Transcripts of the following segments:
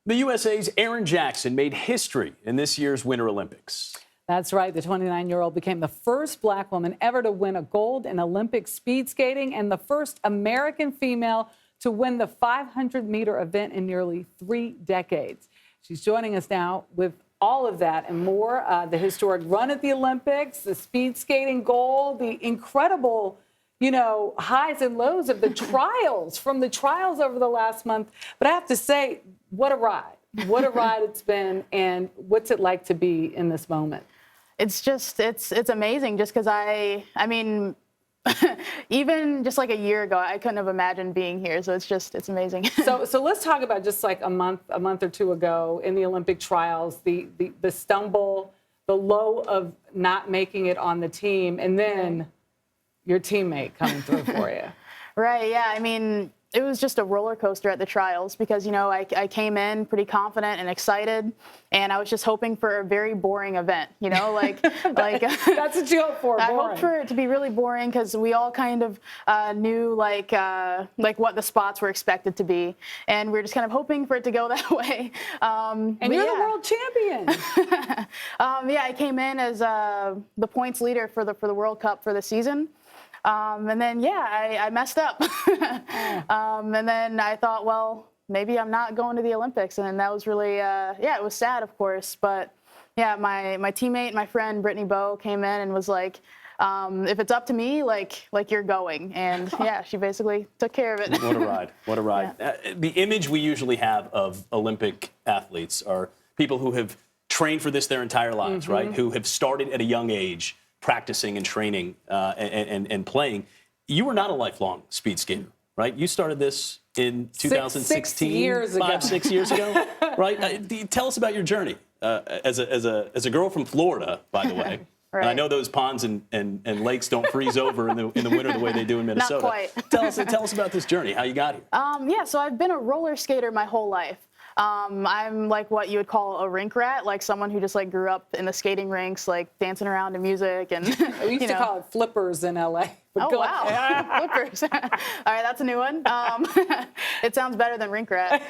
The USA's Erin Jackson made history in this year's Winter Olympics. That's right. The 29-year-old became the first black woman ever to win a gold in Olympic speed skating and the first American female to win the 500-meter event in nearly 3 decades. She's joining us now with all of that and more. The historic run at the Olympics, the speed skating gold, the incredible, highs and lows of the trials, from the trials over the last month. But I have to say, what a ride. What a ride it's been, and what's it like to be in this moment? It's amazing just because I mean, even just like a year ago, I couldn't have imagined being here. So it's amazing. So let's talk about just like a month or two ago in the Olympic trials, the stumble, the low of not making it on the team, and then your teammate coming through for you. Right. Yeah. I mean, it was just a roller coaster at the trials because, I came in pretty confident and excited, and I was just hoping for a very boring event, like that's what you hope for. I hoped for it to be really boring because we all kind of knew like what the spots were expected to be, and we were just kind of hoping for it to go that way. And you're the world champion. I came in as the points leader for the World Cup for the season. And then, I messed up. And then I thought, well, maybe I'm not going to the Olympics. And that was really, it was sad, of course. But, my teammate, my friend, Brittany Bowe, came in and was like, if it's up to me, like you're going. And, she basically took care of it. What a ride. What a ride. Yeah. The image we usually have of Olympic athletes are people who have trained for this their entire lives, right? Who have started at a young age, practicing and training and playing. You were not a lifelong speed skater, right? You started this in 2016, 6 years ago. 6 years ago, right? Tell us about your journey as a girl from Florida, by the way. Right. And I know those ponds and lakes don't freeze over in the winter the way they do in Minnesota. Not quite. Tell us about this journey, how you got here. So I've been a roller skater my whole life. I'm like what you would call a rink rat, like someone who just like grew up in the skating rinks, like dancing around to music. And we used to call it flippers in LA. Oh, wow. Flippers. All right, that's a new one. It sounds better than rink rat.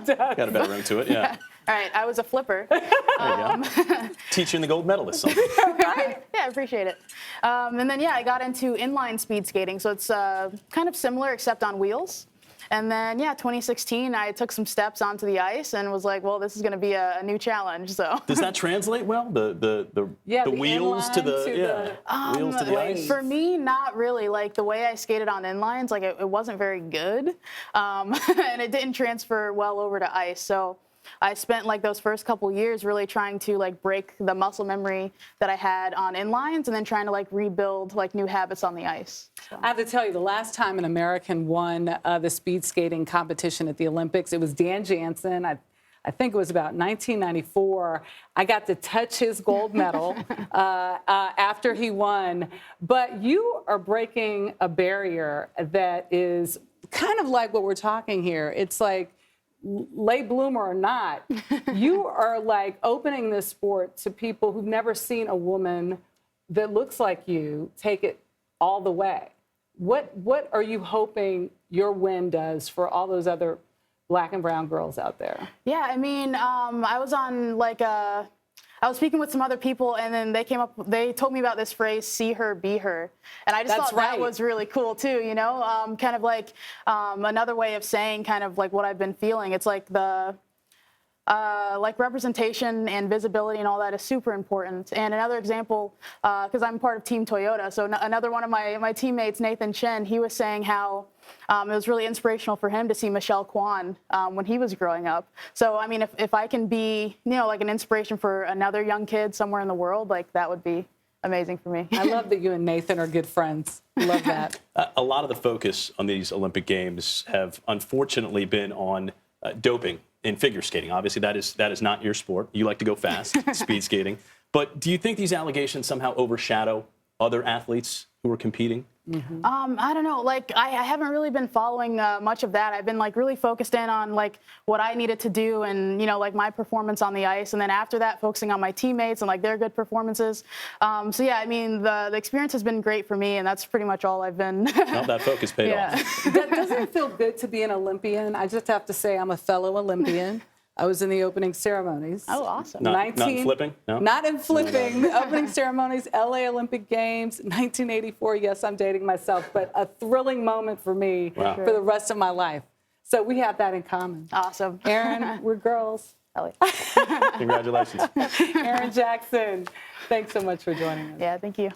Got a better ring to it, yeah. All right, I was a flipper. There you go. Teaching the gold medalist something. Right? Yeah, I appreciate it. And then, I got into inline speed skating. So it's kind of similar except on wheels. And then, 2016, I took some steps onto the ice and was like, well, this is going to be a new challenge. So does that translate well? The wheels to the wheels to the ice? For me, not really. Like the way I skated on inlines, like it wasn't very good, and it didn't transfer well over to ice. So I spent like those first couple years really trying to like break the muscle memory that I had on inlines and then trying to like rebuild like new habits on the ice. So. I have to tell you, the last time an American won the speed skating competition at the Olympics, it was Dan Jansen. I think it was about 1994. I got to touch his gold medal after he won. But you are breaking a barrier that is kind of like what we're talking here. It's like, late bloomer or not, you are like opening this sport to people who've never seen a woman that looks like you take it all the way. What are you hoping your win does for all those other Black and brown girls out there? Yeah, I mean, I was on like I was speaking with some other people, and then they told me about this phrase, see her, be her. And I just thought that was really cool too, kind of like another way of saying kind of like what I've been feeling. It's like like representation and visibility and all that is super important. And another example, because I'm part of Team Toyota, so another one of my teammates, Nathan Chen, he was saying how it was really inspirational for him to see Michelle Kwan when he was growing up. So, I mean, if I can be, like an inspiration for another young kid somewhere in the world, like that would be amazing for me. I love that you and Nathan are good friends. Love that. A lot of the focus on these Olympic Games have unfortunately been on doping in figure skating. Obviously, that is not your sport. You like to go fast, speed skating. But do you think these allegations somehow overshadow other athletes who are competing? Mm-hmm. I don't know. Like, I haven't really been following much of that. I've been like really focused in on like what I needed to do and, like my performance on the ice. And then after that, focusing on my teammates and like their good performances. So, yeah, I mean, the experience has been great for me. And that's pretty much all I've been. Well, that focus paid off. Doesn't it feel good to be an Olympian? I just have to say I'm a fellow Olympian. I was in the opening ceremonies. Oh, awesome. Not in flipping? No? Not in flipping. The opening ceremonies, LA Olympic Games, 1984. Yes, I'm dating myself, but a thrilling moment for me for the rest of my life. So we have that in common. Awesome. Erin, we're girls. Congratulations. Erin Jackson, thanks so much for joining us. Yeah, thank you.